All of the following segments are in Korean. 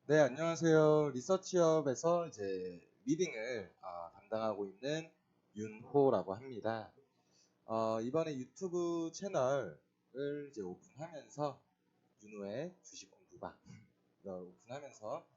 네, 안녕하세요. 리서치업에서 이제 리딩을 담당하고 있는 윤호라고 합니다. 이번에 유튜브 채널을 이제 오픈하면서 윤호의 주식 공부방 이걸 오픈하면서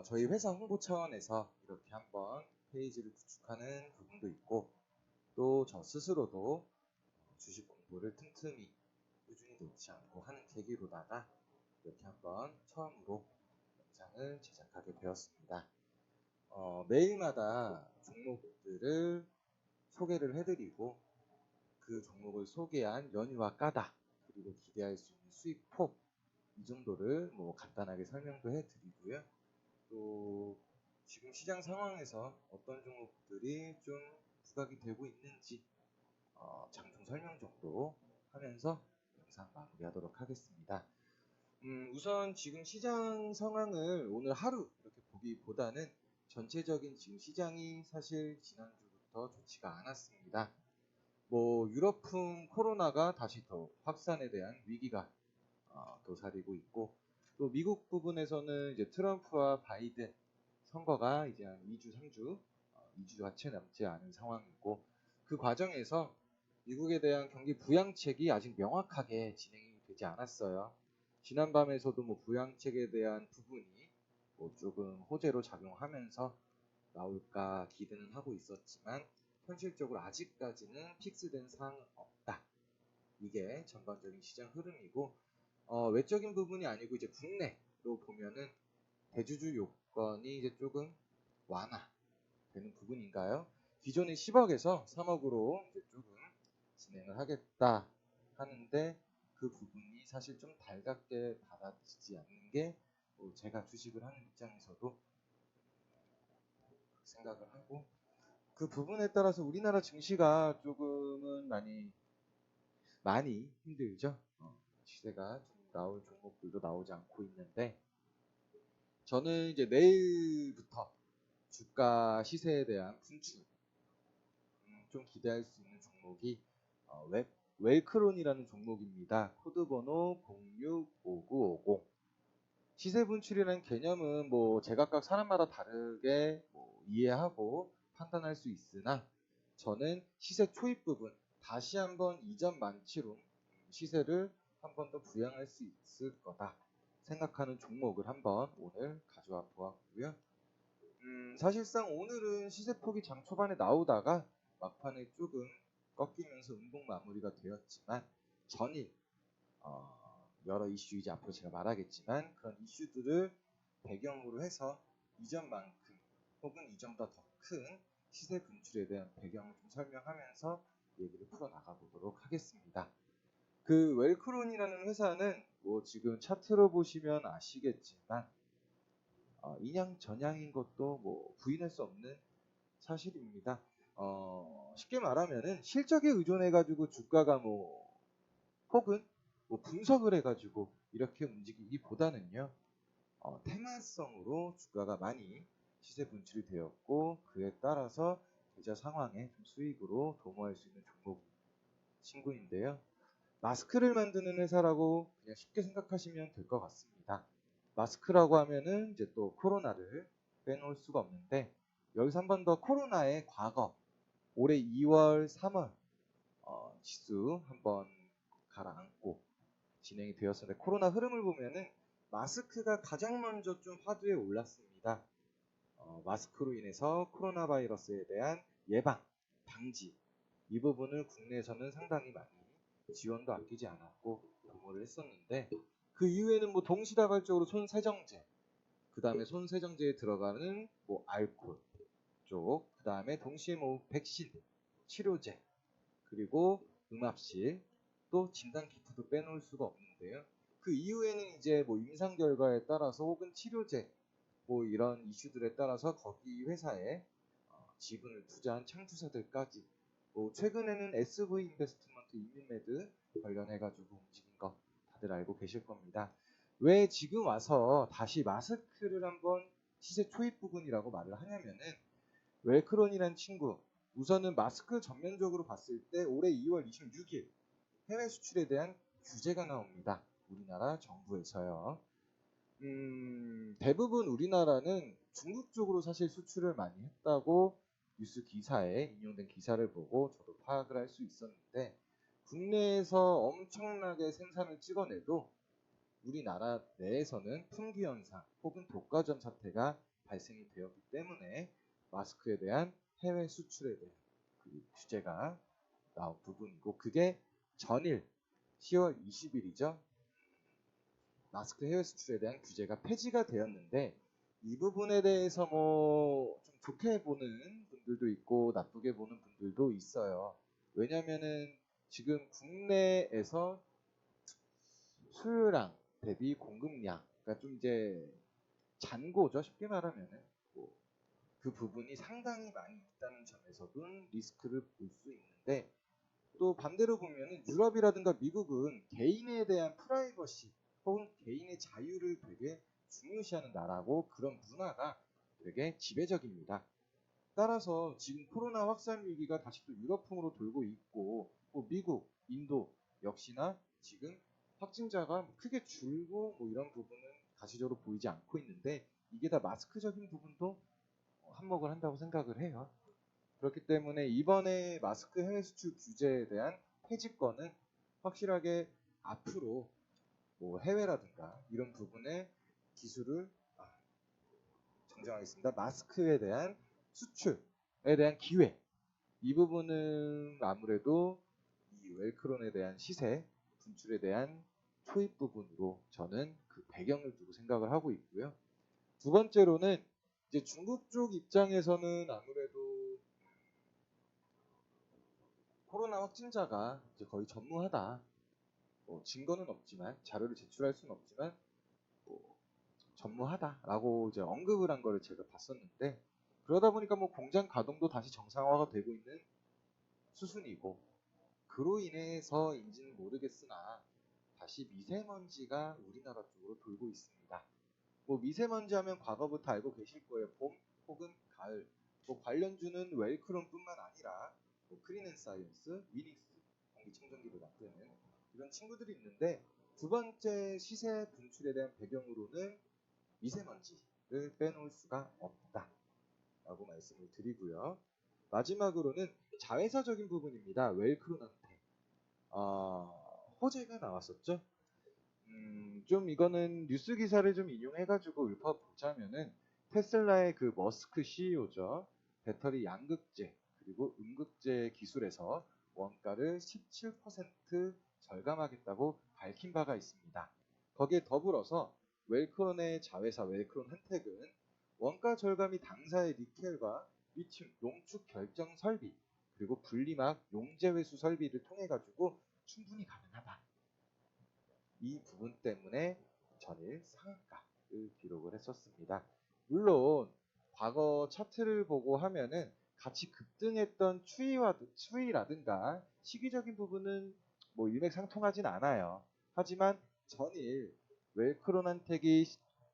저희 회사 홍보 차원에서 이렇게 한번 페이지를 구축하는 부분도 있고 또 저 스스로도 주식 공부를 틈틈이 꾸준히 놓지 않고 하는 계기로다가 이렇게 한번 처음으로 영상을 제작하게 되었습니다. 매일마다 종목들을 소개를 해드리고 그 종목을 소개한 연휴와 까닥 그리고 기대할 수 있는 수익 폭 이 정도를 뭐 간단하게 설명도 해드리고요. 또 지금 시장 상황에서 어떤 종목들이 좀 부각이 되고 있는지 장중 설명 정도 하면서 영상 마무리하도록 하겠습니다. 우선 지금 시장 상황을 오늘 하루 이렇게 보기보다는 전체적인 지금 시장이 사실 지난주부터 좋지가 않았습니다. 뭐 유럽풍 코로나가 다시 더 확산에 대한 위기가 도사리고 있고 또 미국 부분에서는 이제 트럼프와 바이든 선거가 이제 한 2주, 3주, 2주가 채 남지 않은 상황이고 그 과정에서 미국에 대한 경기 부양책이 아직 명확하게 진행이 되지 않았어요. 지난밤에서도 뭐 부양책에 대한 부분이 뭐 조금 호재로 작용하면서 나올까 기대는 하고 있었지만 현실적으로 아직까지는 픽스된 사항은 없다. 이게 전반적인 시장 흐름이고 외적인 부분이 아니고 이제 국내로 보면은 대주주 요건이 이제 조금 완화되는 부분인가요? 기존의 10억에서 3억으로 이제 조금 진행을 하겠다 하는데 그 부분이 사실 좀 달갑게 받아지지 않는 게 제가 주식을 하는 입장에서도 생각을 하고 그 부분에 따라서 우리나라 증시가 조금은 많이 힘들죠. 시세가 좀 나올 종목들도 나오지 않고 있는데 저는 이제 내일부터 주가 시세에 대한 분출 좀 기대할 수 있는 종목이 웰크론이라는 종목입니다. 코드번호 065950. 시세 분출이라는 개념은 뭐 제각각 사람마다 다르게 이해하고 판단할 수 있으나 저는 시세 초입 부분 다시 한번 이전 만치로 시세를 한 번 더 부양할 수 있을 거다 생각하는 종목을 한번 오늘 가져와 보았고요. 사실상 오늘은 시세폭이 장 초반에 나오다가 막판에 조금 꺾이면서 음봉 마무리가 되었지만 전일 여러 이슈 이제 앞으로 제가 말하겠지만 그런 이슈들을 배경으로 해서 이전만큼 혹은 이전보다 더 큰 시세 분출에 대한 배경을 좀 설명하면서 얘기를 풀어 나가 보도록 하겠습니다. 그 웰크론이라는 회사는 뭐 지금 차트로 보시면 아시겠지만 인양 전양인 것도 뭐 부인할 수 없는 사실입니다. 쉽게 말하면은 실적에 의존해 가지고 주가가 뭐 혹은 뭐 분석을 해 가지고 이렇게 움직이기보다는요. 테마성으로 주가가 많이 시세 분출이 되었고 그에 따라서 계좌 상황에 좀 수익으로 도모할 수 있는 종목 친구인데요. 마스크를 만드는 회사라고 그냥 쉽게 생각하시면 될 것 같습니다. 마스크라고 하면은 이제 또 코로나를 빼놓을 수가 없는데 여기서 한 번 더 코로나의 과거 올해 2월, 3월 지수 한번 가라앉고 진행이 되었는데 코로나 흐름을 보면은 마스크가 가장 먼저 좀 화두에 올랐습니다. 마스크로 인해서 코로나 바이러스에 대한 예방, 방지 이 부분을 국내에서는 상당히 많이 지원도 아끼지 않았고 도모를 했었는데 그 이후에는 뭐 동시다발적으로 손세정제, 그 다음에 손세정제에 들어가는 뭐 알코올 쪽, 그 다음에 동시에 뭐 백신, 치료제, 그리고 응압실, 또 진단키트도 빼놓을 수가 없는데요. 그 이후에는 이제 뭐 임상 결과에 따라서 혹은 치료제, 뭐 이런 이슈들에 따라서 거기 회사에 지분을 투자한 창투사들까지 뭐 최근에는 SV 인베스트먼트 이민메드 관련해가지고 움직인 거 다들 알고 계실 겁니다. 왜 지금 와서 다시 마스크를 한번 시세 초입 부분이라고 말을 하냐면은 웰크론이라는 친구 우선은 마스크 전면적으로 봤을 때 올해 2월 26일 해외 수출에 대한 규제가 나옵니다. 우리나라 정부에서요. 대부분 우리나라는 중국 쪽으로 사실 수출을 많이 했다고 뉴스 기사에 인용된 기사를 보고 저도 파악을 할 수 있었는데, 국내에서 엄청나게 생산을 찍어내도 우리나라 내에서는 품귀 현상 혹은 독과점 사태가 발생이 되었기 때문에 마스크에 대한 해외 수출에 대한 그 규제가 나온 부분이고, 그게 전일 10월 20일이죠. 마스크 해외 수출에 대한 규제가 폐지가 되었는데, 이 부분에 대해서 뭐 좀 좋게 보는 분들도 있고 나쁘게 보는 분들도 있어요. 왜냐면은 지금 국내에서 수요량 대비 공급량, 그러니까 좀 이제 잔고죠. 쉽게 말하면은 그 부분이 상당히 많이 있다는 점에서는 리스크를 볼 수 있는데, 또 반대로 보면은 유럽이라든가 미국은 개인에 대한 프라이버시 혹은 개인의 자유를 되게 중요시하는 나라고, 그런 문화가 되게 지배적입니다. 따라서 지금 코로나 확산 위기가 다시 또 유럽풍으로 돌고 있고, 뭐 미국, 인도 역시나 지금 확진자가 크게 줄고 뭐 이런 부분은 가시적으로 보이지 않고 있는데, 이게 다 마스크적인 부분도 한몫을 한다고 생각을 해요. 그렇기 때문에 이번에 마스크 해외 수출 규제에 대한 폐지권은 확실하게 앞으로 뭐 해외라든가 이런 부분에 기술을 정정하겠습니다. 마스크에 대한 수출에 대한 기회, 이 부분은 아무래도 이 웰크론에 대한 시세 분출에 대한 초입 부분으로 저는 그 배경을 두고 생각을 하고 있고요. 두 번째로는 이제 중국 쪽 입장에서는 아무래도 코로나 확진자가 이제 거의 전무하다. 증거는 없지만, 자료를 제출할 수는 없지만 뭐 전무하다라고 이제 언급을 한 거를 제가 봤었는데, 그러다 보니까 뭐 공장 가동도 다시 정상화가 되고 있는 수순이고, 그로 인해서인지는 모르겠으나 다시 미세먼지가 우리나라 쪽으로 돌고 있습니다. 뭐 미세먼지 하면 과거부터 알고 계실 거예요. 봄 혹은 가을. 뭐 관련주는 웰크론뿐만 아니라 뭐 크린앤사이언스, 위닉스, 공기청정기를 만드는 이런 친구들이 있는데, 두 번째 시세 분출에 대한 배경으로는 미세먼지를 빼놓을 수가 없다라고 말씀을 드리고요. 마지막으로는 자회사적인 부분입니다. 웰크론한테 호재가 나왔었죠. 좀 이거는 뉴스 기사를 좀 인용해가지고 읊어보자면은, 테슬라의 그 머스크 CEO죠. 배터리 양극재 그리고 음극재 기술에서 원가를 17% 절감하겠다고 밝힌 바가 있습니다. 거기에 더불어서 웰크론의 자회사 웰크론한텍은 원가 절감이 당사의 니켈과 리튬 농축 결정 설비 그리고 분리막 용재 회수 설비를 통해 가지고 충분히 가능하다. 이 부분 때문에 전일 상한가를 기록을 했었습니다. 물론 과거 차트를 보고 하면은 같이 급등했던 추이라든가 시기적인 부분은 뭐 일맥상통하진 않아요. 하지만 전일 웰크론한텍이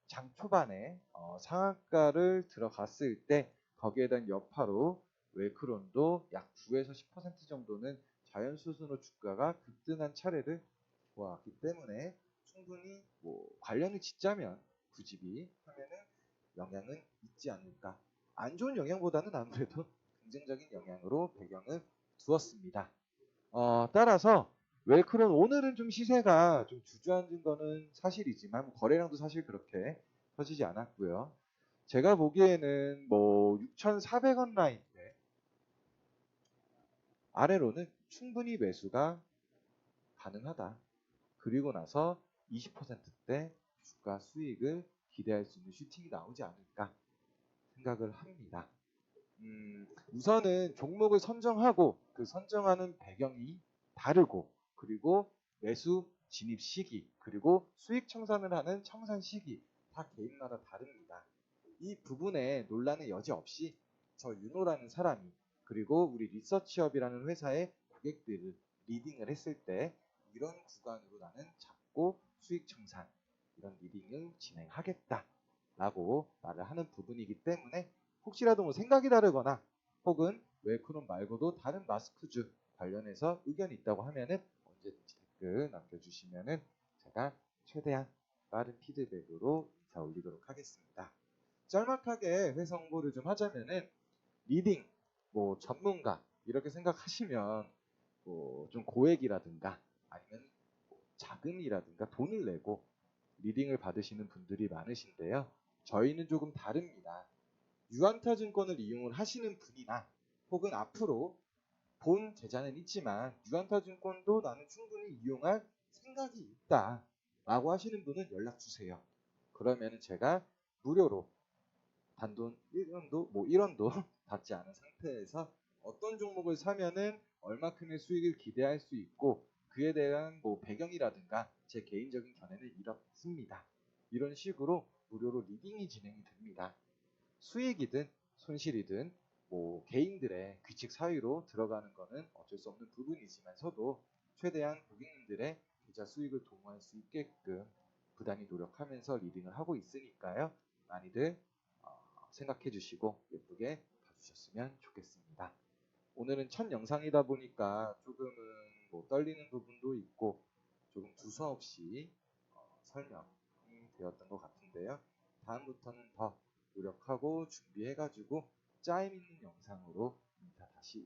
장 초반에 상한가를 들어갔을 때 거기에 대한 여파로 웰크론도 약 9에서 10% 정도는 자연수순으로 주가가 급등한 차례를 보았기 때문에 충분히 뭐 관련을 짓자면 굳이 하면은 영향은 있지 않을까. 안 좋은 영향보다는 아무래도 긍정적인 영향으로 배경을 두었습니다. 따라서 웰크론 오늘은 좀 시세가 좀 주저앉은 거는 사실이지만 거래량도 사실 그렇게 터지지 않았고요. 제가 보기에는 뭐 6,400원 라인대 아래로는 충분히 매수가 가능하다. 그리고 나서 20%대 주가 수익을 기대할 수 있는 슈팅이 나오지 않을까 생각을 합니다. 우선은 종목을 선정하고 그 선정하는 배경이 다르고, 그리고 매수 진입 시기 그리고 수익 청산을 하는 청산 시기 다 개인마다 다릅니다. 이 부분에 논란의 여지 없이 저 윤호라는 사람이 그리고 우리 리서치업이라는 회사의 고객들을 리딩을 했을 때 이런 구간으로 나는 잡고 수익 청산 이런 리딩을 진행하겠다라고 말을 하는 부분이기 때문에, 혹시라도 뭐 생각이 다르거나 혹은 웰크론 말고도 다른 마스크주 관련해서 의견이 있다고 하면은 언제든지 댓글 남겨주시면은 제가 최대한 빠른 피드백으로 인사 올리도록 하겠습니다. 짤막하게 회사 홍보를 좀 하자면은 리딩, 뭐 전문가 이렇게 생각하시면 뭐 좀 고액이라든가 아니면 뭐 자금이라든가 돈을 내고 리딩을 받으시는 분들이 많으신데요. 저희는 조금 다릅니다. 유안타증권을 이용을 하시는 분이나 혹은 앞으로 본 계좌는 있지만 유안타증권도 나는 충분히 이용할 생각이 있다 라고 하시는 분은 연락 주세요. 그러면 제가 무료로 단돈 1원도 받지 않은 상태에서 어떤 종목을 사면은 얼마큼의 수익을 기대할 수 있고 그에 대한 뭐 배경이라든가 제 개인적인 견해는 이렇습니다. 이런 식으로 무료로 리딩이 진행이 됩니다. 수익이든 손실이든 뭐 개인들의 규칙 사유로 들어가는 거는 어쩔 수 없는 부분이지만서도 최대한 고객님들의 계좌 수익을 도모할 수 있게끔 부단히 노력하면서 리딩을 하고 있으니까요. 많이들 생각해 주시고 예쁘게 봐주셨으면 좋겠습니다. 오늘은 첫 영상이다 보니까 조금은 뭐 떨리는 부분도 있고 조금 두서없이 설명이 되었던 것 같은데요. 다음부터는 더 노력하고 준비해가지고 짜임 있는 영상으로 인사 다시